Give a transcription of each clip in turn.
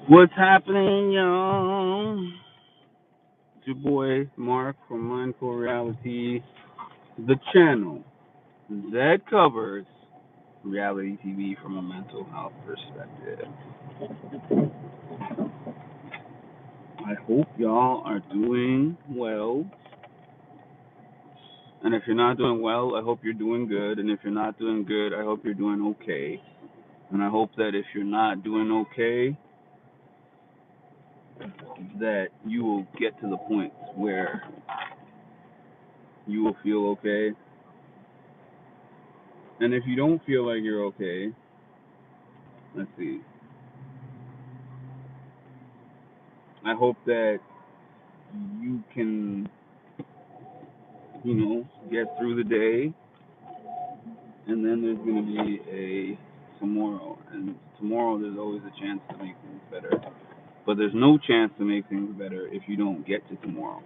What's happening, y'all? It's your boy Mark from Mindful Reality, the channel that covers reality TV from a mental health perspective. I hope y'all are doing well. And if you're not doing well, I hope you're doing good. And if you're not doing good, I hope you're doing okay. And I hope that if you're not doing okay, that you will get to the point where you will feel okay. And if you don't feel like you're okay, let's see. I hope that you can, get through the day, and then there's going to be a tomorrow. And tomorrow, there's always a chance to make things better. But there's no chance to make things better if you don't get to tomorrow.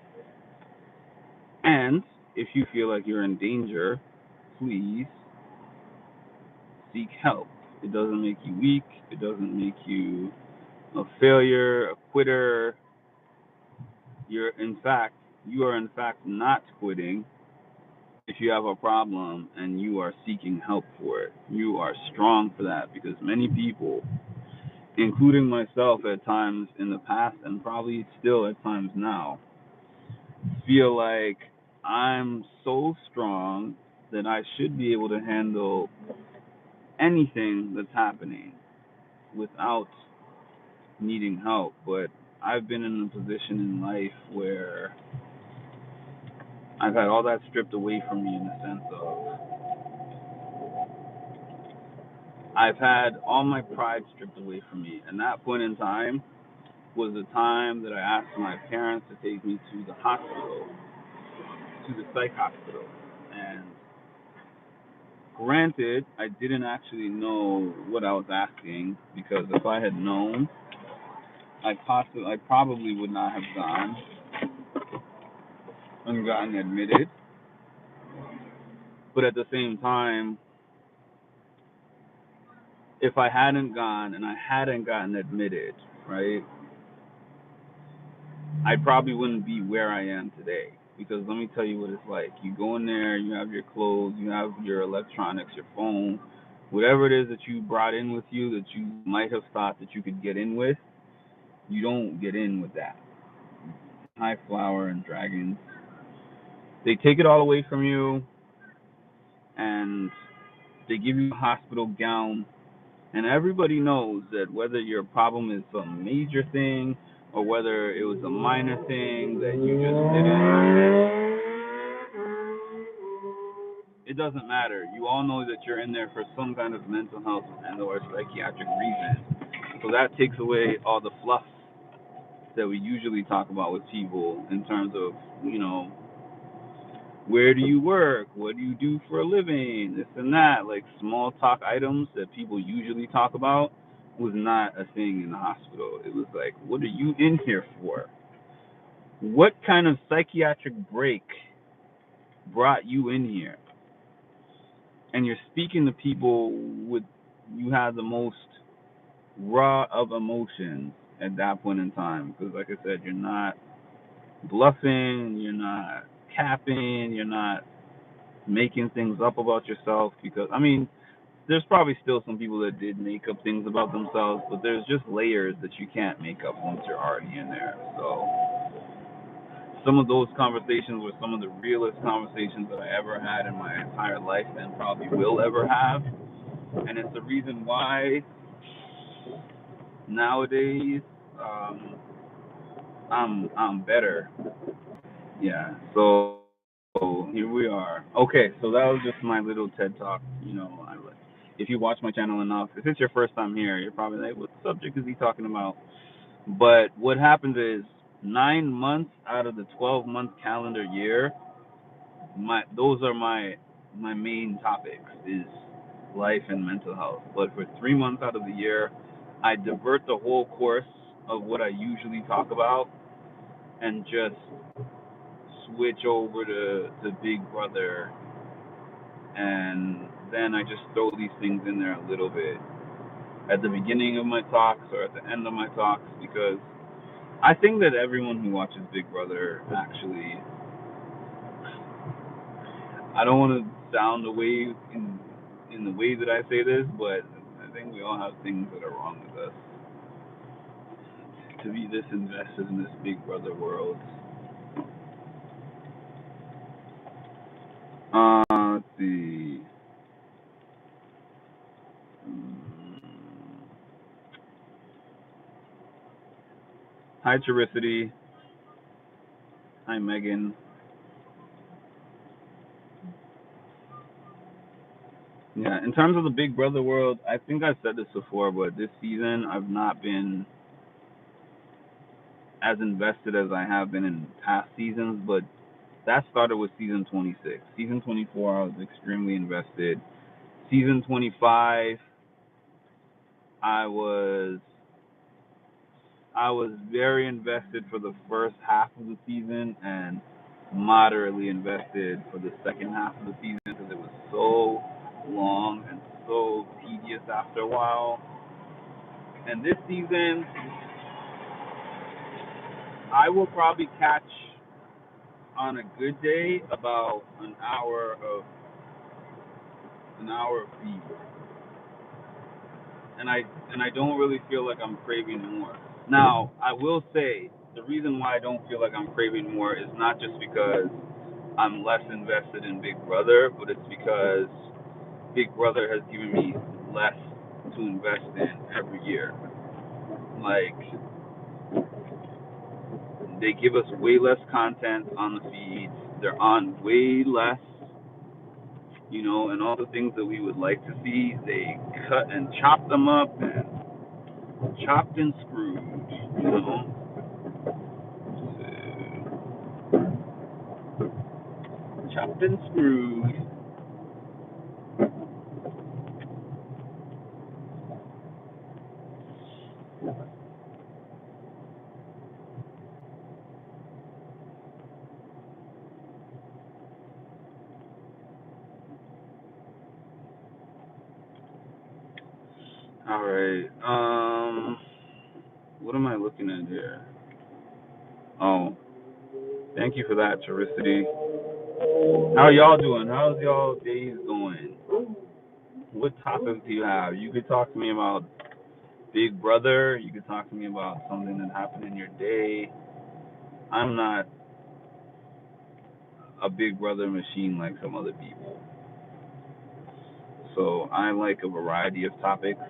And if you feel like you're in danger, please seek help. It doesn't make you weak. It doesn't make you a failure, a quitter. You are in fact not quitting if you have a problem and you are seeking help for it. You are strong for that because many people, including myself at times in the past and probably still at times now, feel like I'm so strong that I should be able to handle anything that's happening without needing help. But I've been in a position in life where I've had all that stripped away from me in the sense of I've had all my pride stripped away from me. And that point in time was the time that I asked my parents to take me to the hospital, to the psych hospital. And granted, I didn't actually know what I was asking because if I had known, I probably would not have gone and gotten admitted. But at the same time, if I hadn't gone and I hadn't gotten admitted, right, I probably wouldn't be where I am today. Because let me tell you what it's like. You go in there, you have your clothes, you have your electronics, your phone, whatever it is that you brought in with you that you might have thought that you could get in with, you don't get in with that. High flower and dragons. They take it all away from you and they give you a hospital gown. And everybody knows that whether your problem is some major thing or whether it was a minor thing that you just didn't, it doesn't matter. You all know that you're in there for some kind of mental health and or psychiatric reason. So that takes away all the fluff that we usually talk about with people in terms of, where do you work? What do you do for a living? This and that, like small talk items that people usually talk about was not a thing in the hospital. It was like, what are you in here for? What kind of psychiatric break brought you in here? And you're speaking to people with you have the most raw of emotions at that point in time because like I said, you're not bluffing, you're not capping, you're not making things up about yourself because there's probably still some people that did make up things about themselves, but there's just layers that you can't make up once you're already in there. So some of those conversations were some of the realest conversations that I ever had in my entire life and probably will ever have. And it's the reason why nowadays I'm better. Yeah. So here we are. Okay, so that was just my little TED talk. If you watch my channel enough, if it's your first time here, you're probably like, what subject is he talking about? But what happens is 9 months out of the 12-month calendar year, my those are my main topics is life and mental health. But for 3 months out of the year, I divert the whole course of what I usually talk about and just switch over to Big Brother, and then I just throw these things in there a little bit at the beginning of my talks or at the end of my talks, because I think that everyone who watches Big Brother actually, I don't want to sound the way in the way that I say this, but I think we all have things that are wrong with us to be this invested in this Big Brother world. Let's see. Hi, Charicity. Hi, Megan. Yeah, in terms of the Big Brother world, I think I've said this before, but this season I've not been as invested as I have been in past seasons, but that started with season 26. Season 24, I was extremely invested. Season 25, I was I was very invested for the first half of the season and moderately invested for the second half of the season because it was so long and so tedious after a while. And this season, I will probably catch on a good day about an hour of feed, and I don't really feel like I'm craving more. Now, I will say the reason why I don't feel like I'm craving more is not just because I'm less invested in Big Brother, but it's because Big Brother has given me less to invest in every year. Like, they give us way less content on the feeds. They're on way less, and all the things that we would like to see, they cut and chop them up and chopped and screwed. So, chopped and screwed. All right. What am I looking at here? Oh, thank you for that, Charicity. How y'all doing? How's y'all days going? What topics do you have? You could talk to me about Big Brother. You could talk to me about something that happened in your day. I'm not a Big Brother machine like some other people. So I like a variety of topics.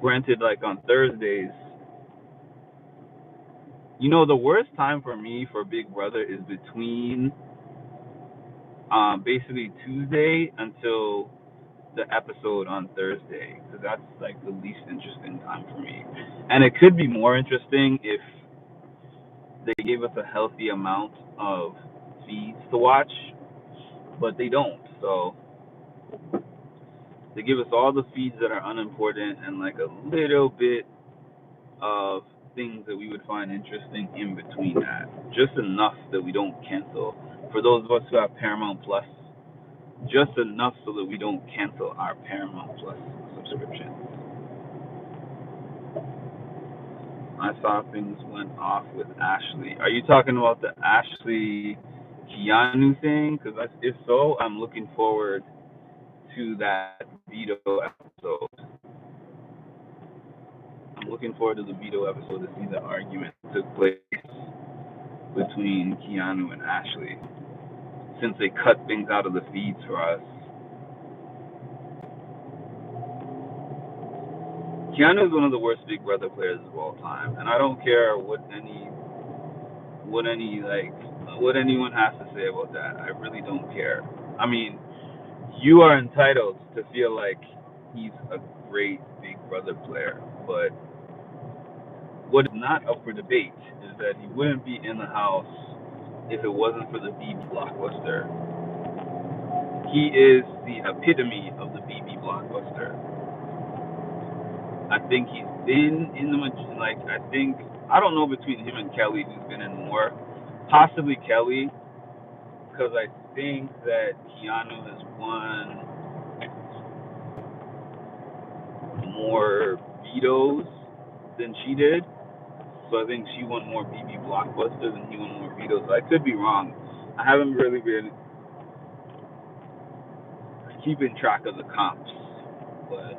Granted, like on Thursdays, the worst time for me for Big Brother is between basically Tuesday until the episode on Thursday, because that's like the least interesting time for me. And it could be more interesting if they gave us a healthy amount of feeds to watch, but they don't. So they give us all the feeds that are unimportant and like a little bit of things that we would find interesting in between that. Just enough that we don't cancel. For those of us who have Paramount Plus, just enough so that we don't cancel our Paramount Plus subscription. I saw things went off with Ashley. Are you talking about the Ashley Keanu thing? Because if so, I'm looking forward to that veto episode. I'm looking forward to the veto episode to see the argument that took place between Keanu and Ashley, since they cut things out of the feeds for us. Keanu is one of the worst Big Brother players of all time, and I don't care what anyone has to say about that. I really don't care. I mean, you are entitled to feel like he's a great Big Brother player, but what is not up for debate is that he wouldn't be in the house if it wasn't for the BB blockbuster. He is the epitome of the BB blockbuster. I think he's been in I don't know between him and Kelly who's been in more. Possibly Kelly, because I think that Keanu has won more vetoes than she did. So I think she won more BB blockbusters and he won more vetoes. So I could be wrong. I haven't really been keeping track of the comps, but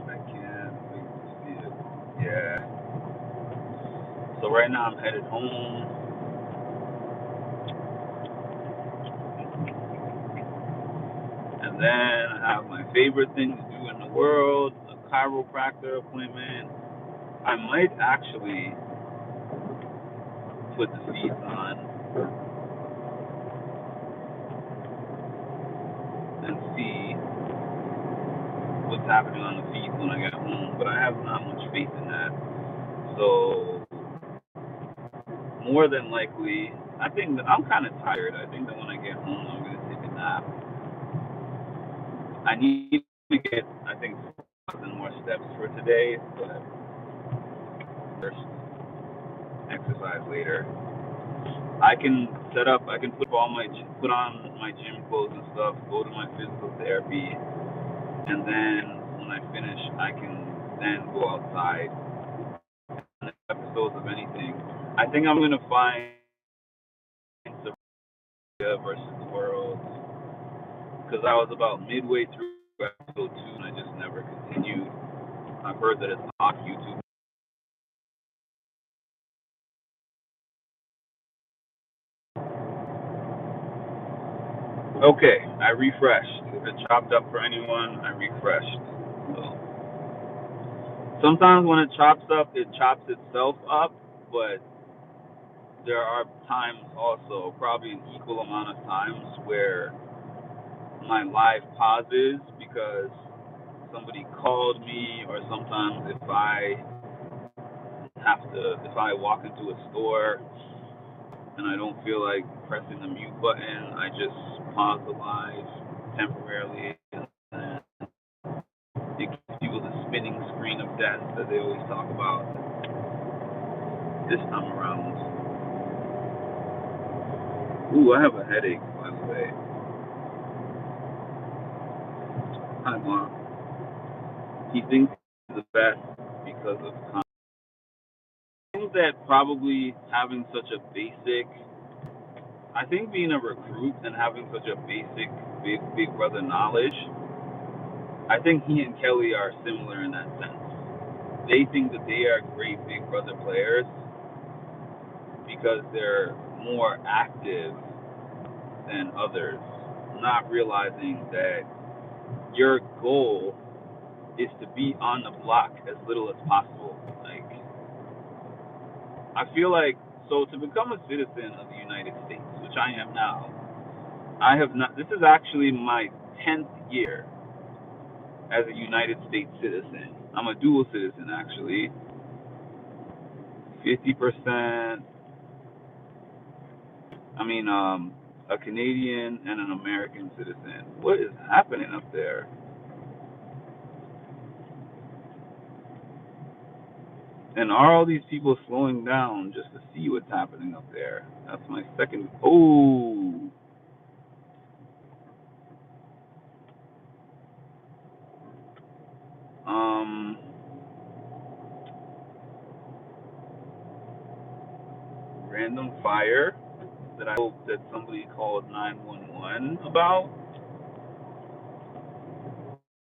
I can't wait to see it. Yeah. So right now I'm headed home, and then I have my favorite thing to do in the world, a chiropractor appointment. I might actually put the feeds on and see what's happening on the feeds when I get home, but I have not much faith in that. So more than likely, I think that I'm kind of tired. I think that when I get home, I'm gonna take a nap. I need to get, I think, 1,000 more steps for today, but first exercise later. I can set up. I can put on my gym clothes and stuff. Go to my physical therapy, and then when I finish, I can then go outside. And episodes of anything. I think I'm gonna find Sabrina versus the World because I was about midway through episode 2 and I just never continued. I've heard that it's off YouTube. Okay, I refreshed. If it chopped up for anyone, I refreshed. So sometimes when it chops up, it chops itself up, but there are times also, probably an equal amount of times, where my live pauses because somebody called me, or sometimes if I walk into a store and I don't feel like pressing the mute button, I just pause the live temporarily, and it gives people the spinning screen of death that they always talk about. This time around, ooh, I have a headache, by the way. Hi, Mom. He thinks he's the best because of time. I think that probably having such a basic, I think being a recruit and having such a basic Big Brother knowledge, I think he and Kelly are similar in that sense. They think that they are great Big Brother players because they're more active than others, not realizing that your goal is to be on the block as little as possible. Like, I feel like, so to become a citizen of the United States, which I am now, I have not, this is actually my 10th year as a United States citizen. I'm a dual citizen, actually. 50%, a Canadian and an American citizen. What is happening up there? And are all these people slowing down just to see what's happening up there? That's my second. Oh, um, random fire that I hope that somebody called 911 about.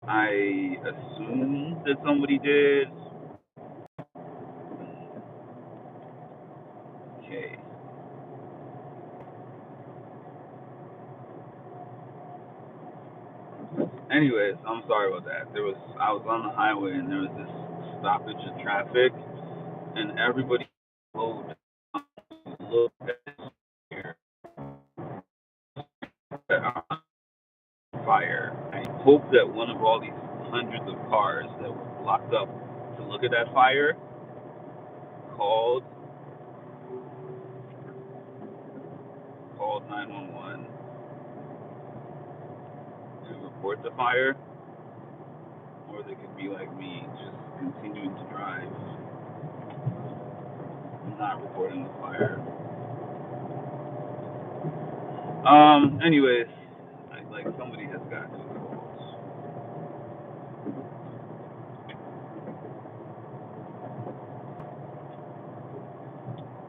I assume that somebody did. Okay. Anyways, I'm sorry about that. I was on the highway and there was this stoppage of traffic, and everybody slowed down to look at this fire. I hope that one of all these hundreds of cars that were blocked up to look at that fire called called 911 to report the fire, or they could be like me, just continuing to drive, not reporting the fire. Anyways, like somebody has got to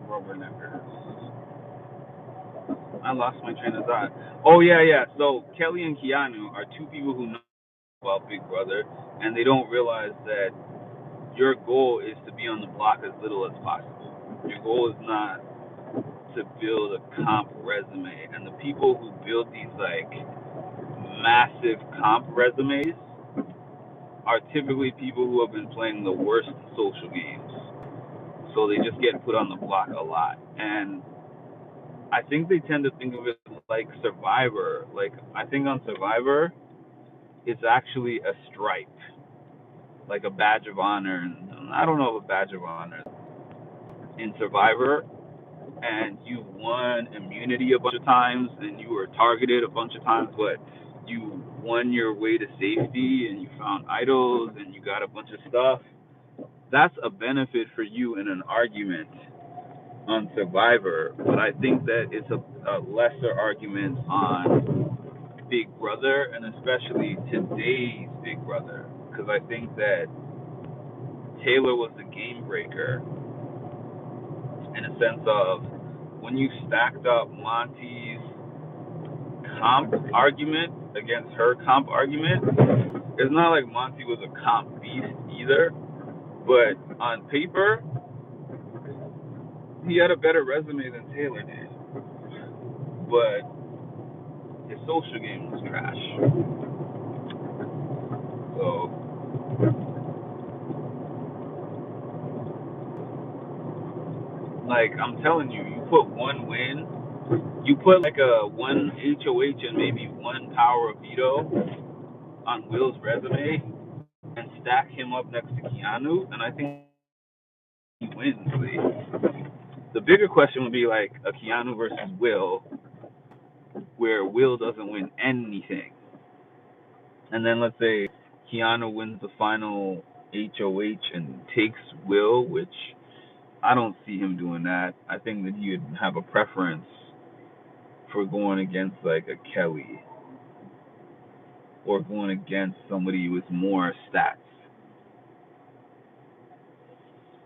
rubberneckers. I lost my train of thought. Oh yeah, yeah. So Kelly and Keanu are two people who know about Big Brother, and they don't realize that your goal is to be on the block as little as possible. Your goal is not to build a comp resume, and the people who build these like massive comp resumes are typically people who have been playing the worst social games. So they just get put on the block a lot. And I think they tend to think of it like Survivor. Like, I think on Survivor, it's actually a stripe, like a badge of honor. And I don't know if a badge of honor in Survivor, and you won immunity a bunch of times, and you were targeted a bunch of times, but you won your way to safety, and you found idols, and you got a bunch of stuff. That's a benefit for you in an argument on Survivor, but I think that it's a lesser argument on Big Brother, and especially today's Big Brother, because I think that Taylor was the game breaker in a sense of when you stacked up Monty's comp argument against her comp argument, it's not like Monty was a comp beast either, but on paper, he had a better resume than Taylor did. But his social game was trash. So, like, I'm telling you, you put one win, you put like a one HOH and maybe one power of veto on Will's resume and stack him up next to Keanu, and I think he wins. The bigger question would be like a Keanu versus Will, where Will doesn't win anything. And then let's say Keanu wins the final HOH and takes Will, which I don't see him doing that. I think that he would have a preference for going against like a Kelly or going against somebody with more stats.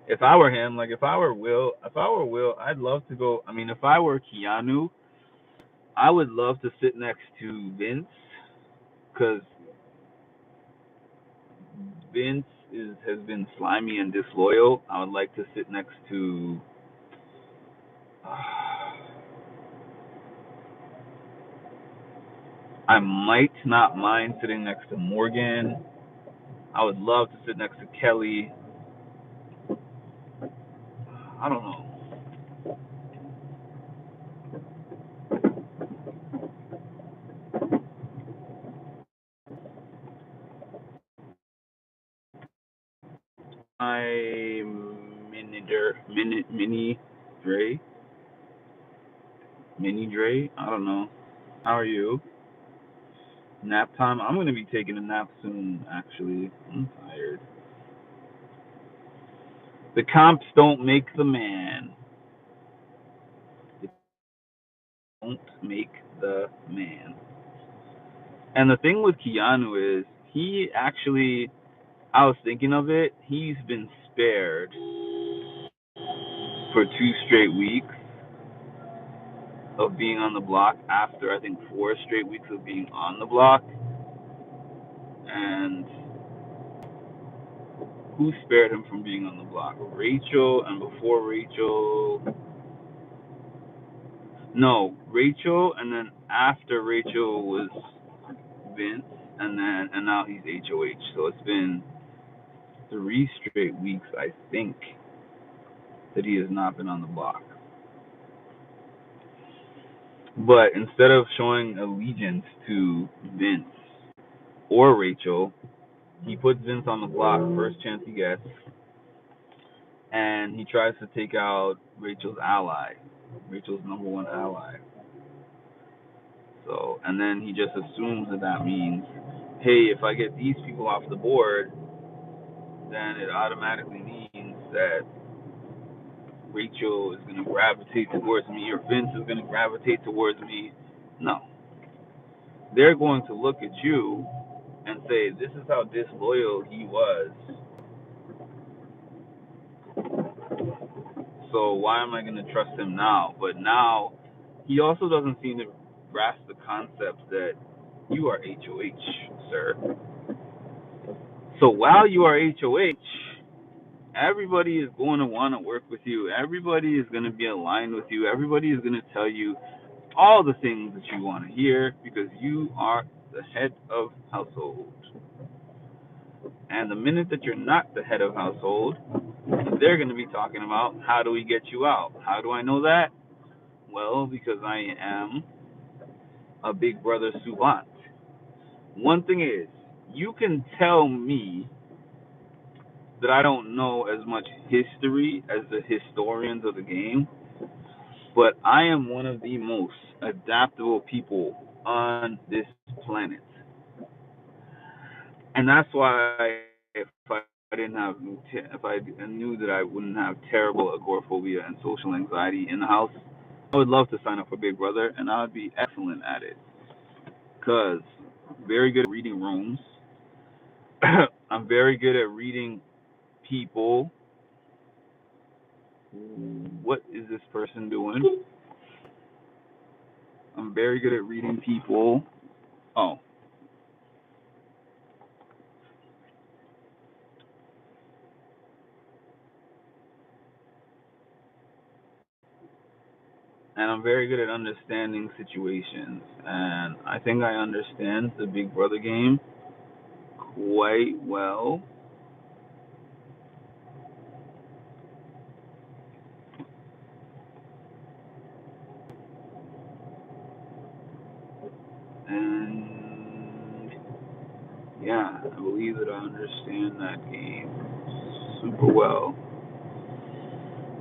If I were him, like if I were Will, I'd love to go. I mean, if I were Keanu, I would love to sit next to Vince because Vince has been slimy and disloyal. I would like to sit next to. I might not mind sitting next to Morgan. I would love to sit next to Kelly. I don't know. I mini Dre, mini Dre. I don't know. How are you? Nap time. I'm gonna be taking a nap soon. Actually, I'm tired. The comps don't make the man. They don't make the man. And the thing with Keanu is he actually. I was thinking of it. He's been spared for 2 straight weeks of being on the block after I think 4 straight weeks of being on the block. And who spared him from being on the block? Rachel, and before Rachel, no, Rachel, and then after Rachel was Vince, and now he's HOH. So it's been 3 straight weeks, I think, that he has not been on the block. But instead of showing allegiance to Vince or Rachel, he puts Vince on the block first chance he gets, and he tries to take out Rachel's ally, Rachel's number one ally. So, and then he just assumes that that means, hey, if I get these people off the board, then it automatically means that Rachel is going to gravitate towards me, or Vince is going to gravitate towards me, No, they're going to look at you and say, this is how disloyal he was. So why am I going to trust him now? But now he also doesn't seem to grasp the concept that you are HOH, sir. So while you are HOH, everybody is going to want to work with you. Everybody is going to be aligned with you. Everybody is going to tell you all the things that you want to hear because you are the head of household. And the minute that you're not the head of household, they're going to be talking about how do we get you out? How do I know that? Well, because I am a big brother savant. One thing is, you can tell me that I don't know as much history as the historians of the game, but I am one of the most adaptable people on this planet. And that's why if I knew that I wouldn't have terrible agoraphobia and social anxiety in the house, I would love to sign up for Big Brother, and I would be excellent at it. Cause I'm very good at reading rooms. I'm very good at reading people. What is this person doing? I'm very good at reading people. Oh, and I'm very good at understanding situations. And I think I understand the Big Brother game quite well. And yeah, I believe that I understand that game super well.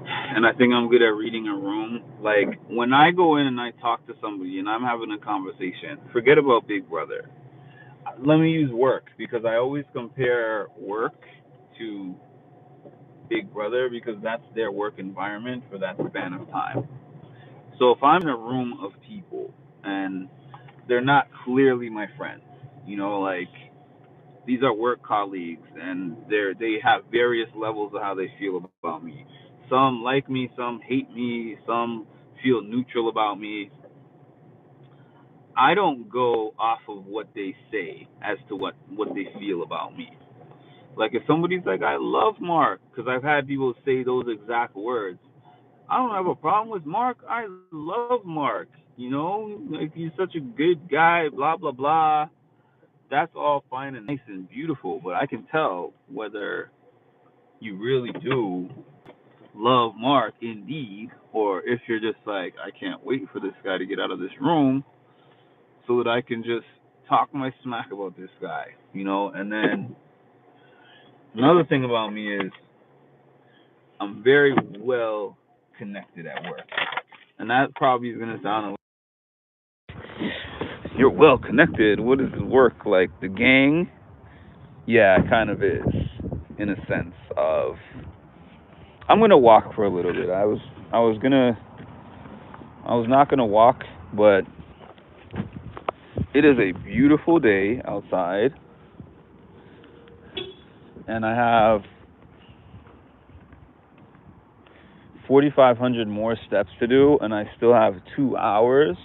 And I think I'm good at reading a room. Like when I go in and I talk to somebody and I'm having a conversation, forget about Big Brother. Let me use work because I always compare work to Big Brother because that's their work environment for that span of time. So if I'm in a room of people and they're not clearly my friends, like these are work colleagues and they have various levels of how they feel about me. Some like me, some hate me, some feel neutral about me. I don't go off of what they say as to what they feel about me. Like if somebody's like, I love Mark, because I've had people say those exact words. I don't have a problem with Mark. I love Mark. Like he's such a good guy, blah, blah, blah. That's all fine and nice and beautiful, but I can tell whether you really do love Mark indeed, or if you're just like, I can't wait for this guy to get out of this room so that I can just talk my smack about this guy. And then another thing about me is I'm very well connected at work. And that probably is going to sound like you're well connected. What is work like? The gang? Yeah, it kind of is, in a sense of. I'm gonna walk for a little bit. I was not gonna walk, but it is a beautiful day outside, and I have 4,500 more steps to do, and I still have 2 hours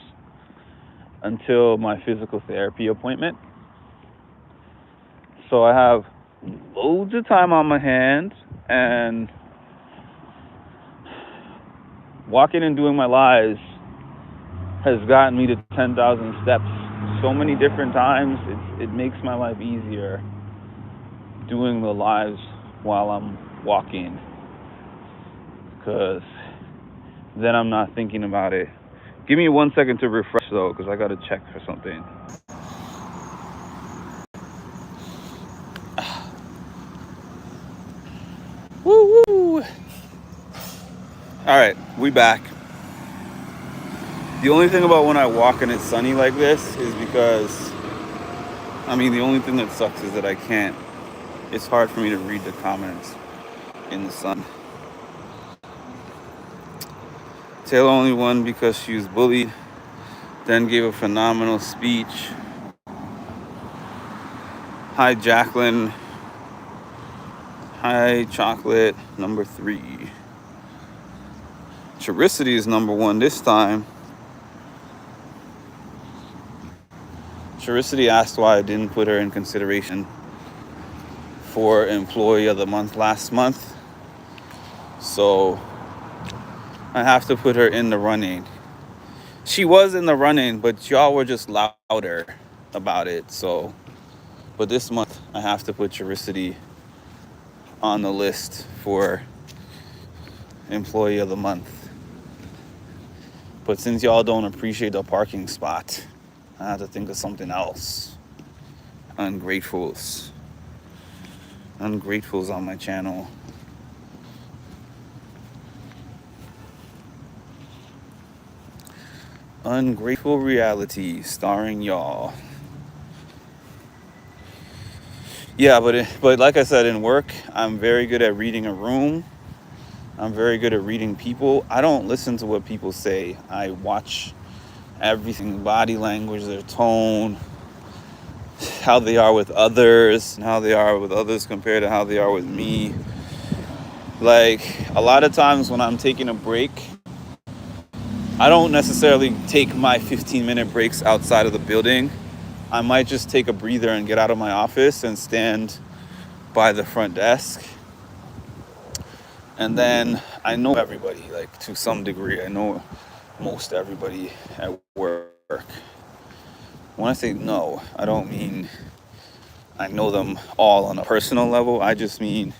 until my physical therapy appointment. So I have loads of time on my hands, and walking and doing my lives has gotten me to 10,000 steps so many different times. It makes my life easier doing the lives while I'm walking, because then I'm not thinking about it. Give me 1 second to refresh though, because I got to check for something. Woo woo! All right, we back. The only thing about when I walk and it's sunny like this is because, the only thing that sucks is that I can't. It's hard for me to read the comments in the sun. Taylor only won because she was bullied then gave a phenomenal speech. Hi, Jacqueline. Hi, Chocolate. Number 3. Charicity is number 1 this time. Charicity asked why I didn't put her in consideration for Employee of the Month last month. So I have to put her in the running. She was in the running, but y'all were just louder about it. So, but this month I have to put Charicity on the list for Employee of the Month. But since y'all don't appreciate the parking spot, I have to think of something else. Ungratefuls. Ungratefuls on my channel. Ungrateful Reality, starring y'all. Yeah, but like I said, in work, I'm very good at reading a room. I'm very good at reading people. I don't listen to what people say. I watch everything, body language, their tone, how they are with others, and how they are with others compared to how they are with me. Like, a lot of times when I'm taking a break, I don't necessarily take my 15-minute breaks outside of the building. I might just take a breather and get out of my office and stand by the front desk. And then I know everybody, like, to some degree. I know most everybody at work. When I say no, I don't mean I know them all on a personal level. I just mean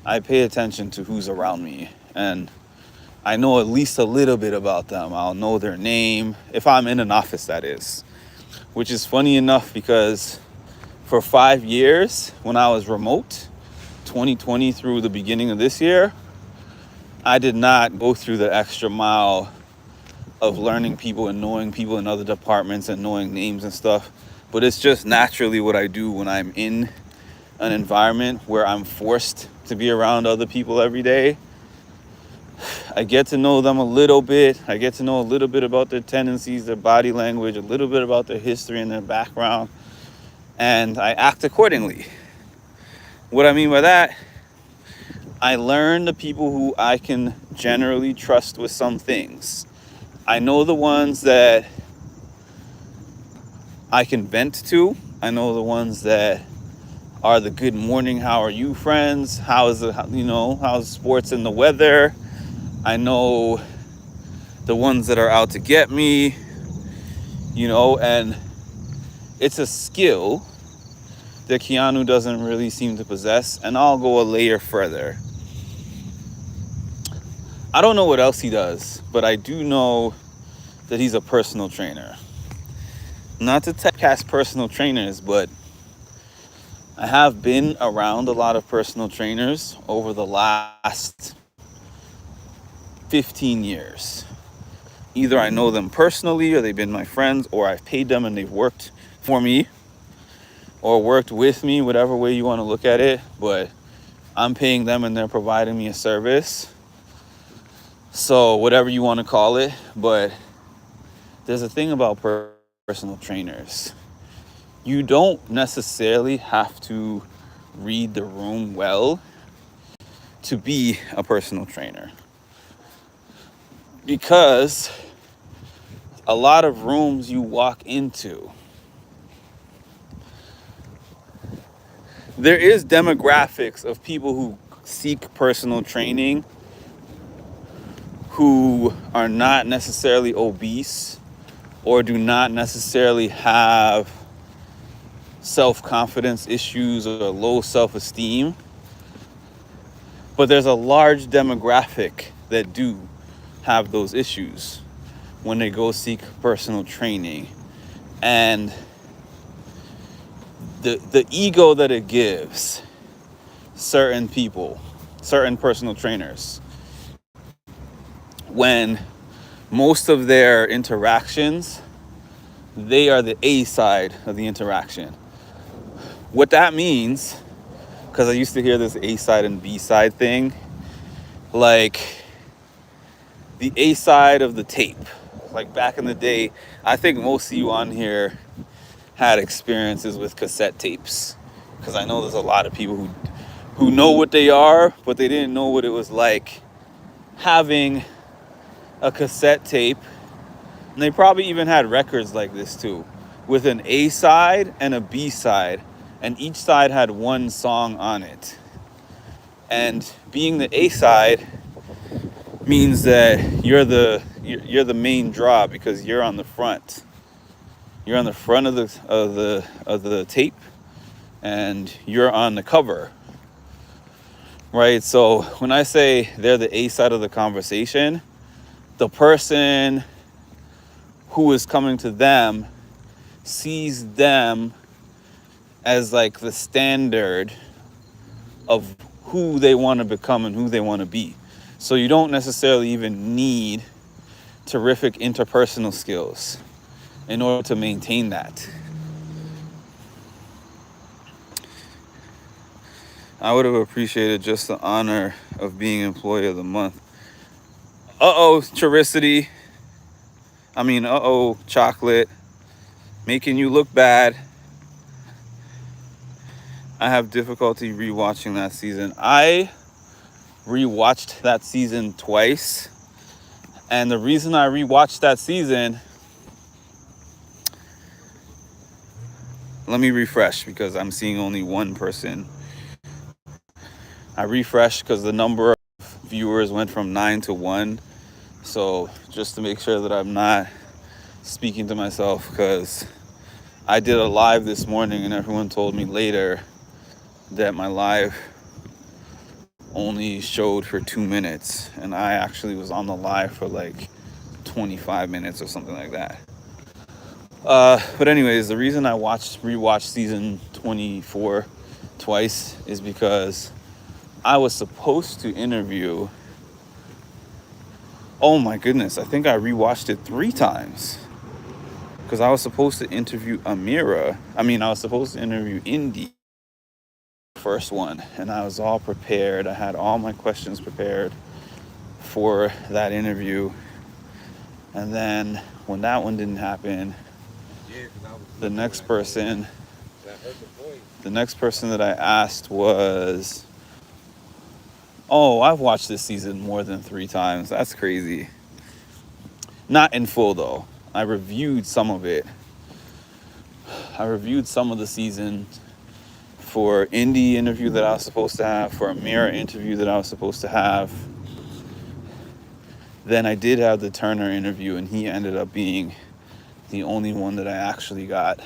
I pay attention to who's around me. And I know at least a little bit about them. I'll know their name, if I'm in an office, that is. Which is funny enough because for 5 years, when I was remote, 2020 through the beginning of this year, I did not go through the extra mile of learning people and knowing people in other departments and knowing names and stuff. But it's just naturally what I do when I'm in an environment where I'm forced to be around other people every day. I get to know them a little bit. I get to know a little bit about their tendencies, their body language, a little bit about their history and their background, and I act accordingly. What I mean by that, I learn the people who I can generally trust with some things. I know the ones that I can vent to. I know the ones that are the good morning, how are you friends? How's sports and the weather? I know the ones that are out to get me, and it's a skill that Keanu doesn't really seem to possess. And I'll go a layer further. I don't know what else he does, but I do know that he's a personal trainer. Not to typecast personal trainers, but I have been around a lot of personal trainers over the last 15 years. Either I know them personally, or they've been my friends, or I've paid them and they've worked for me or worked with me, whatever way you want to look at it. But I'm paying them and they're providing me a service. So whatever you want to call it. But there's a thing about personal trainers. You don't necessarily have to read the room well to be a personal trainer. Because a lot of rooms you walk into, there is demographics of people who seek personal training who are not necessarily obese or do not necessarily have self-confidence issues or low self-esteem. But there's a large demographic that do have those issues when they go seek personal training. And the ego that it gives certain people, certain personal trainers, when most of their interactions, they are the A side of the interaction. What that means, because I used to hear this A side and B side thing, like the A side of the tape. Like back in the day, I think most of you on here had experiences with cassette tapes, because I know there's a lot of people who know what they are, but they didn't know what it was like having a cassette tape. And they probably even had records like this too, with an A side and a B side, and each side had one song on it. And being the A side means that you're the main draw, because you're on the front. You're on the front of the tape, and you're on the cover, right? So when I say they're the A side of the conversation, the person who is coming to them sees them as like the standard of who they want to become and who they want to be. So you don't necessarily even need terrific interpersonal skills in order to maintain that. I would have appreciated just the honor of being Employee of the Month. Charicity. Chocolate. Making you look bad. I have difficulty rewatching that season. I rewatched that season twice. And the reason I rewatched that season... Let me refresh, because I'm seeing only one person. I refreshed because the number of viewers went from 9 to 1. So just to make sure that I'm not speaking to myself, because I did a live this morning and everyone told me later that my live only showed for 2 minutes, and I actually was on the live for like 25 minutes or something like that. But anyways, the reason I rewatched season 24 twice is because I was supposed to interview... Oh my goodness, I think I rewatched it 3 times. Because I was supposed to interview Amira. I was supposed to interview Indy. First one. And I was all prepared. I had all my questions prepared for that interview. And then when that one didn't happen, the next person that I asked was... Oh, I've watched this season more than 3 times. That's crazy. Not in full, though. I reviewed some of it. I reviewed some of the season for Indie interview that I was supposed to have, for a Mirror interview that I was supposed to have. Then I did have the Turner interview, and he ended up being the only one that I actually got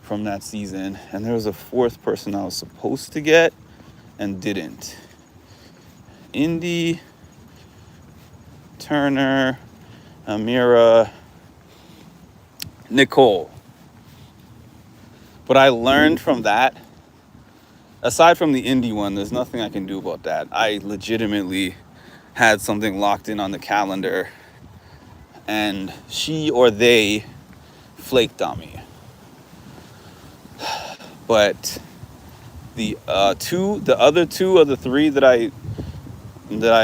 from that season. And there was a 4th person I was supposed to get and didn't. Indy, Turner, Amira, Nicole. But I learned from that, aside from the Indy one, there's nothing I can do about that. I legitimately had something locked in on the calendar, and she or they flaked on me. But the other two of the 3 that I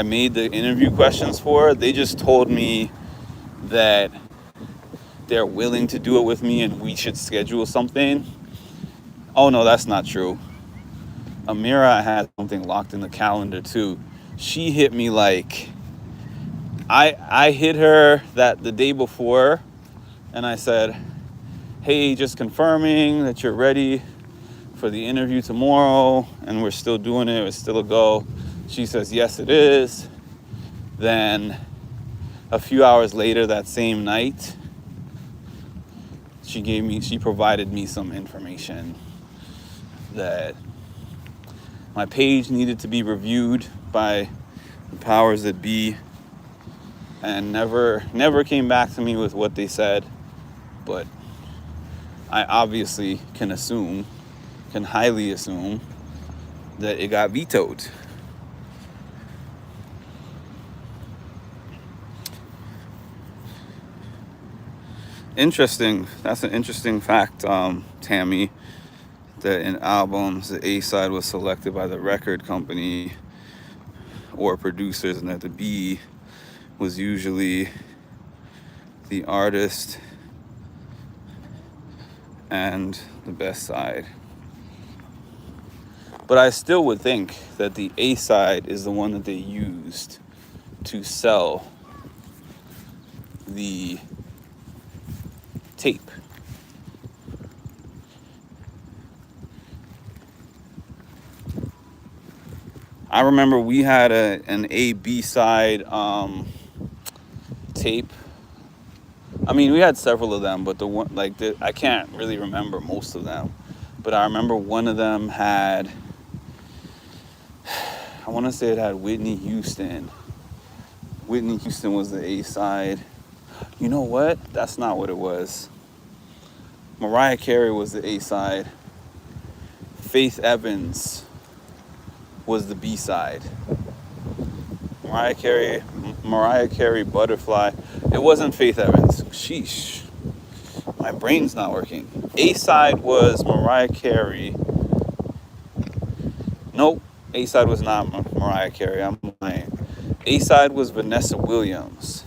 made the interview questions for, they just told me that they're willing to do it with me and we should schedule something. Oh no, that's not true. Amira had something locked in the calendar too. She hit me like... I hit her the day before, and I said, hey, just confirming that you're ready for the interview tomorrow, and we're still doing it, it's still a go. She says, yes, it is. Then a few hours later that same night, she provided me some information that my page needed to be reviewed by the powers that be, and never came back to me with what they said. But I obviously can highly assume that it got vetoed. Interesting. That's an interesting fact, Tammy, that in albums, the A side was selected by the record company or producers, and that the B was usually the artist and the best side. But I still would think that the A side is the one that they used to sell the tape. I remember we had an A B side tape. I mean, we had several of them, but the one I can't really remember most of them. But I remember one of them had, I want to say it had Whitney Houston. Whitney Houston was the A side. You know what? That's not what it was. Mariah Carey was the A side. Faith Evans was the B side. Mariah Carey, Butterfly. It wasn't Faith Evans. Sheesh. My brain's not working. A side was Mariah Carey. Nope. A side was not Mariah Carey. I'm lying. A side was Vanessa Williams.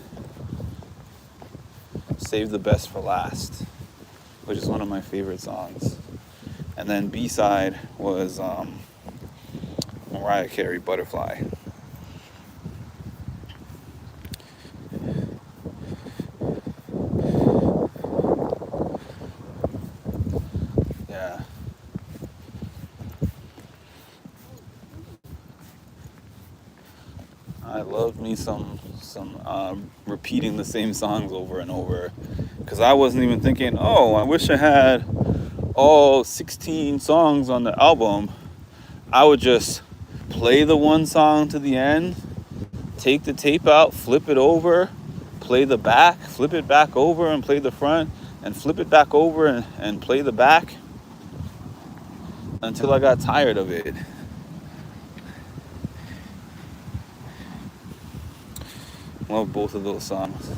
Save the Best for Last, which is one of my favorite songs. And then B side was Mariah Carey, Butterfly. Yeah. I love me some repeating the same songs over and over, because I wasn't even thinking, oh, I wish I had all 16 songs on the album. I would just play the one song to the end, take the tape out, flip it over, play the back, flip it back over and play the front, and flip it back over and play the back until I got tired of it. Love both of those songs.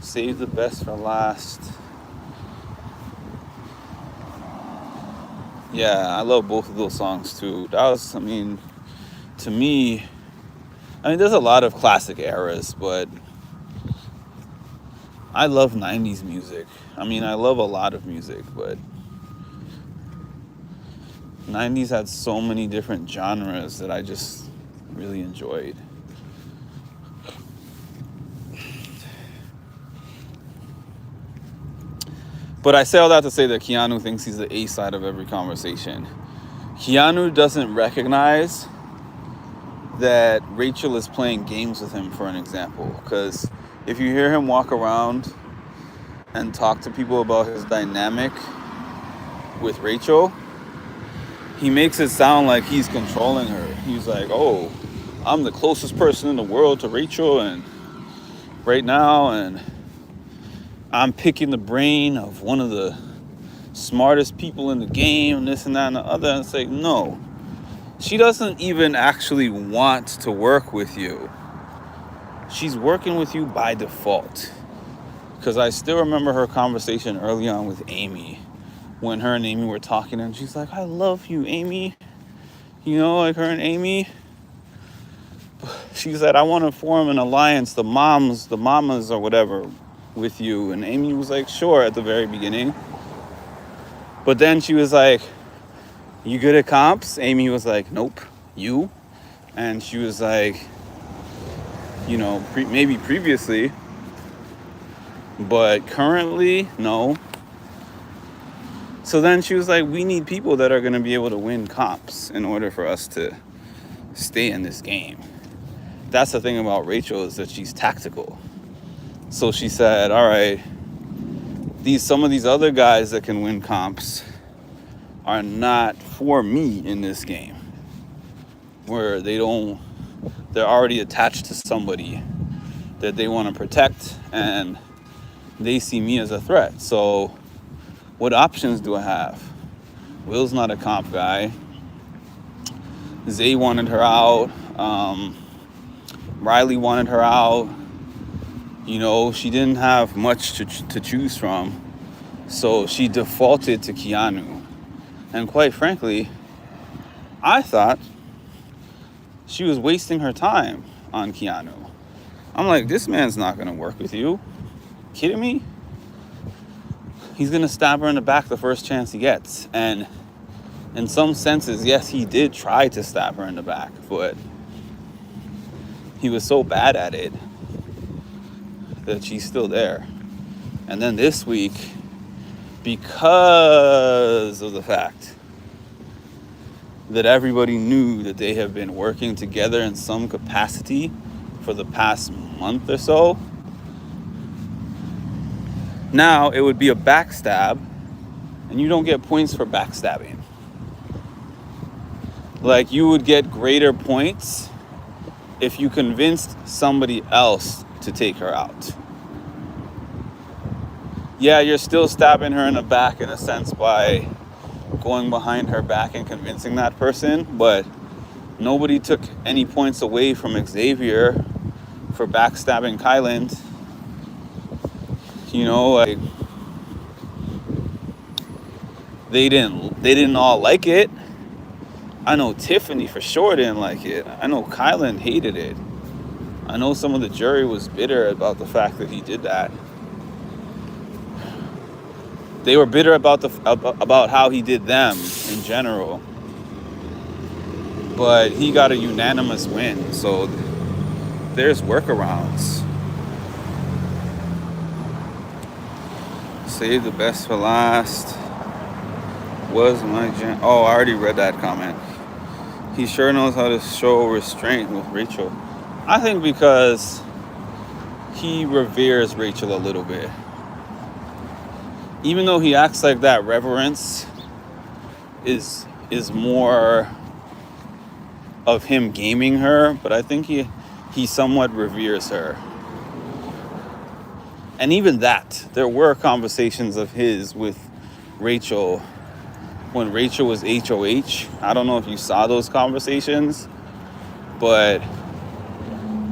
Save the Best for Last. Yeah, I love both of those songs too. That was, to me, there's a lot of classic eras, but I love 90s music. I love a lot of music, but 90s had so many different genres that I just really enjoyed. But I say all that to say that Keanu thinks he's the A side of every conversation. Keanu doesn't recognize that Rachel is playing games with him, for an example. Because if you hear him walk around and talk to people about his dynamic with Rachel, he makes it sound like he's controlling her. He's like, oh, I'm the closest person in the world to Rachel and right now, and I'm picking the brain of one of the smartest people in the game, and this and that and the other. And it's like, no. She doesn't even actually want to work with you. She's working with you by default. Because I still remember her conversation early on with Amy, when her and Amy were talking, and she's like, I love you, Amy. You know, like her and Amy. She said, I want to form an alliance, the mamas or whatever, with you. And Amy was like, sure, at the very beginning. But then she was like, you good at comps? Amy was like, nope. You? And she was like, you know, maybe previously, but currently, no. So then she was like, we need people that are going to be able to win comps in order for us to stay in this game. That's the thing about Rachel, is that she's tactical. So she said, all right, some of these other guys that can win comps are not for me in this game, where they're already attached to somebody that they want to protect, and they see me as a threat. So what options do I have? Will's not a comp guy. Zay wanted her out. Riley wanted her out. You know, she didn't have much to choose from. So she defaulted to Keanu. And quite frankly, I thought she was wasting her time on Keanu. I'm like, this man's not going to work with you. Kidding me? he's going to stab her in the back the first chance he gets. And in some senses, yes, he did try to stab her in the back, but he was so bad at it that she's still there. And then this week, because of the fact that everybody knew that they have been working together in some capacity for the past month or so, now it would be a backstab, and you don't get points for backstabbing. Like, you would get greater points if you convinced somebody else to take her out. Yeah, you're still stabbing her in the back in a sense by going behind her back and convincing that person, but nobody took any points away from Xavier for backstabbing Kyland. You know, like, they didn't all like it. I know Tiffany for sure didn't like it. I know Kyland hated it. I know some of the jury was bitter about the fact that he did that. They were bitter about how he did them in general. But he got a unanimous win, so there's workarounds. Save the best for last. Was my oh, I already read that comment. He sure knows how to show restraint with Rachel. I think because he reveres Rachel a little bit. Even though he acts like that reverence is more of him gaming her, but I think he somewhat reveres her. And even that, there were conversations of his with Rachel when Rachel was HOH. I don't know if you saw those conversations, but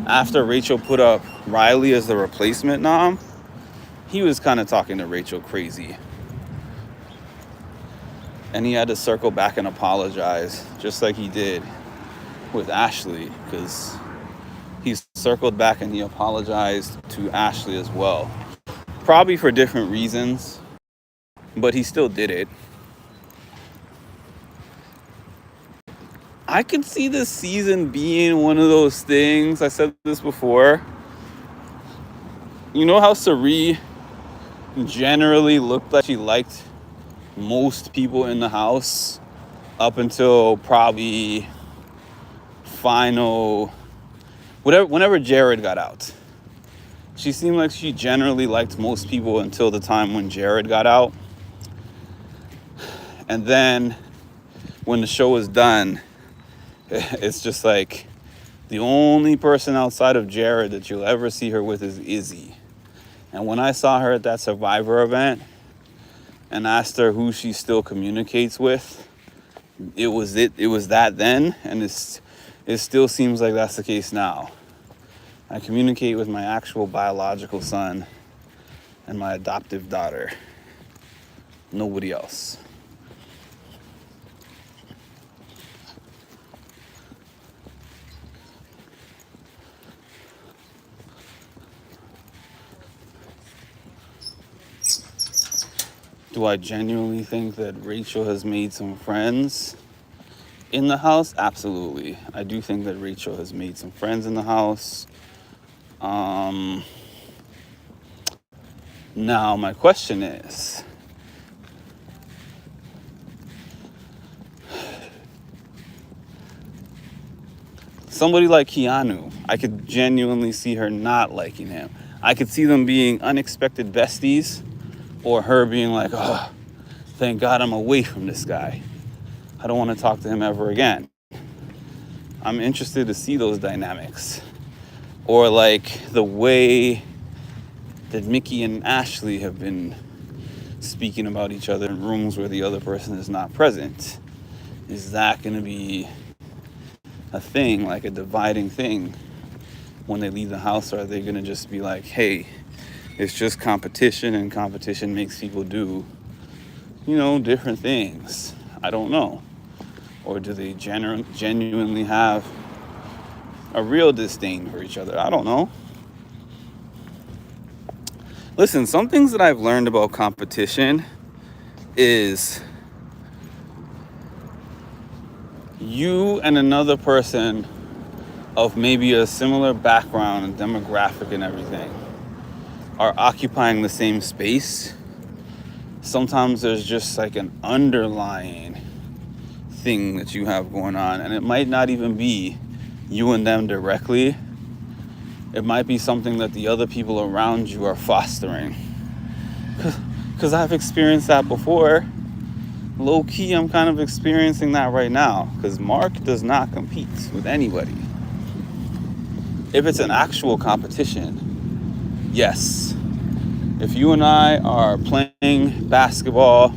after Rachel put up Riley as the replacement nom, he was kind of talking to Rachel crazy. And he had to circle back and apologize, just like he did with Ashley, because he circled back and he apologized to Ashley as well. Probably for different reasons, but he still did it. I can see this season being one of those things. I said this before. You know how Cirie generally looked like she liked most people in the house up until probably whenever Jared got out. She seemed like she generally liked most people until the time when Jared got out. And then when the show was done, it's just like the only person outside of Jared that you'll ever see her with is Izzy. And when I saw her at that Survivor event and asked her who she still communicates with, it was that then, and it still seems like that's the case now. I communicate with my actual biological son and my adoptive daughter. Nobody else. Do I genuinely think that Rachel has made some friends in the house? Absolutely. I do think that Rachel has made some friends in the house. Now, my question is, somebody like Keanu, I could genuinely see her not liking him. I could see them being unexpected besties, or her being like, oh, thank God I'm away from this guy. I don't want to talk to him ever again. I'm interested to see those dynamics. Or like the way that Mickey and Ashley have been speaking about each other in rooms where the other person is not present. Is that going to be a thing, like a dividing thing when they leave the house? Or are they going to just be like, hey, it's just competition, and competition makes people do, different things? I don't know. Or do they genuinely have a real disdain for each other? I don't know. Listen, some things that I've learned about competition is you and another person of maybe a similar background and demographic and everything are occupying the same space. Sometimes there's just like an underlying thing that you have going on, and it might not even be you and them directly. It might be something that the other people around you are fostering. Because I've experienced that before. Low key, I'm kind of experiencing that right now, because Mark does not compete with anybody. If it's an actual competition, yes. If you and I are playing basketball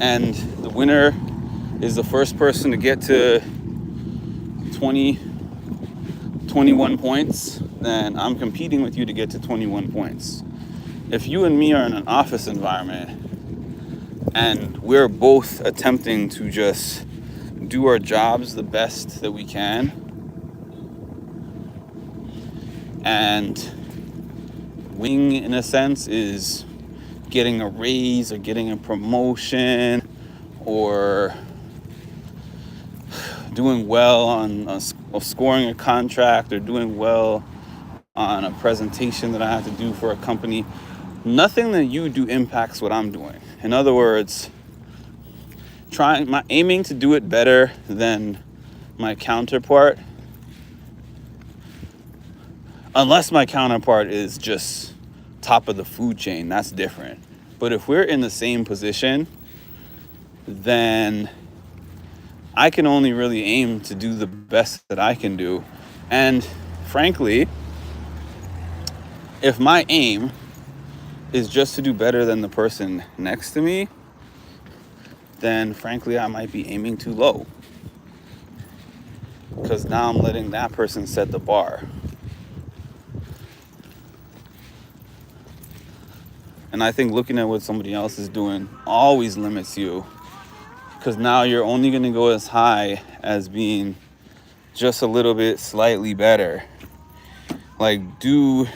and the winner is the first person to get to 21 points, then I'm competing with you to get to 21 points. If you and me are in an office environment and we're both attempting to just do our jobs the best that we can, and winning in a sense is getting a raise or getting a promotion or doing well on scoring a contract or doing well on a presentation that I have to do for a company, nothing that you do impacts what I'm doing. In other words, aiming to do it better than my counterpart, unless my counterpart is just top of the food chain, that's different. But if we're in the same position, then I can only really aim to do the best that I can do. And frankly, if my aim is just to do better than the person next to me, then frankly, I might be aiming too low. Because now I'm letting that person set the bar. And I think looking at what somebody else is doing always limits you. Because now you're only going to go as high as being just a little bit slightly better. Like, do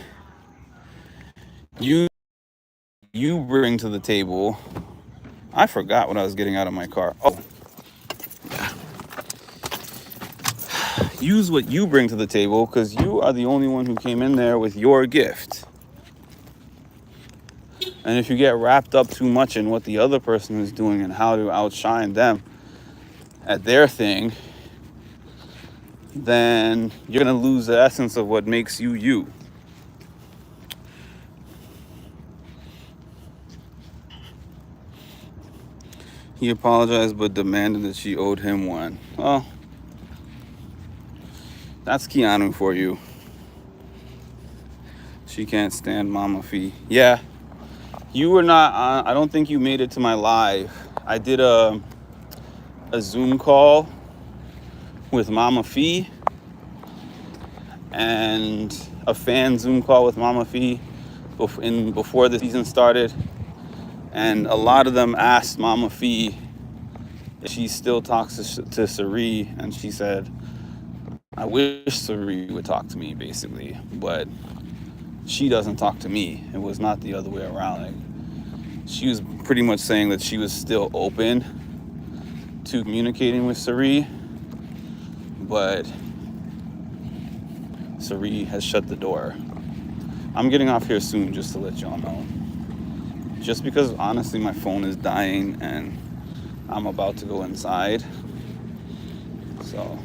you bring to the table? I forgot what I was getting out of my car. Oh, use what you bring to the table, because you are the only one who came in there with your gift. And if you get wrapped up too much in what the other person is doing and how to outshine them at their thing, then you're going to lose the essence of what makes you you. He apologized but demanded that she owed him one. Well, that's Keanu for you. She can't stand Mama Fee. Yeah, you were not on. I don't think you made it to my live. I did a Zoom call with Mama Fee and a fan Zoom call with Mama Fee before the season started. And a lot of them asked Mama Fee if she still talks to Sari, and she said, I wish Sari would talk to me, basically, but she doesn't talk to me. It was not the other way around. Like, she was pretty much saying that she was still open to communicating with Sari, but Sari has shut the door. I'm getting off here soon, just to let y'all know. Just because, honestly, my phone is dying and I'm about to go inside. So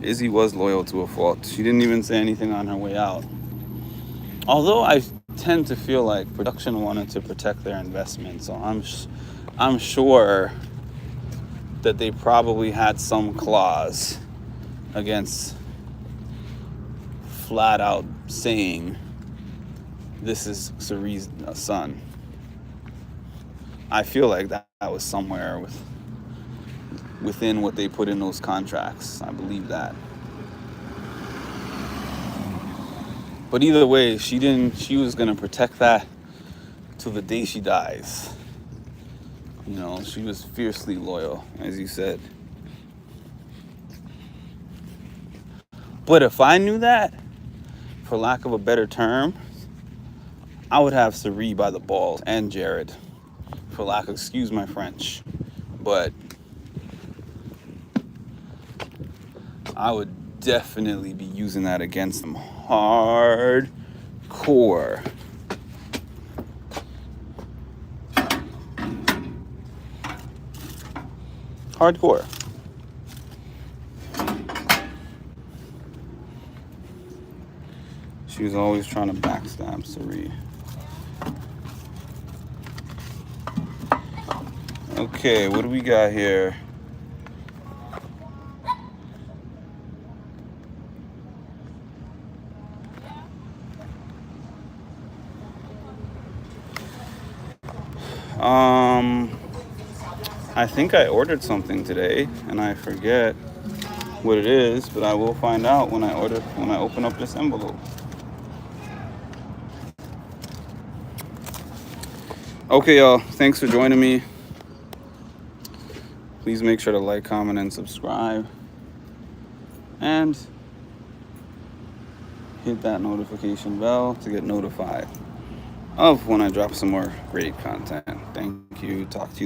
Izzy was loyal to a fault. She didn't even say anything on her way out. Although I tend to feel like production wanted to protect their investment, so I'm sure that they probably had some clause against flat out saying this is Sari's son. I feel like that was somewhere within what they put in those contracts. I believe that. But either way, she was gonna protect that till the day she dies. You know, she was fiercely loyal, as you said. But if I knew that, for lack of a better term, I would have Sari by the balls and Jared. For lack of, excuse my French. But I would definitely be using that against them hardcore. Hardcore. She was always trying to backstab Sari. Okay, what do we got here? I think I ordered something today and I forget what it is, but I will find out when I open up this envelope. Okay, y'all, thanks for joining me. Please make sure to like, comment, and subscribe. And hit that notification bell to get notified of when I drop some more great content. Thank you. Talk to you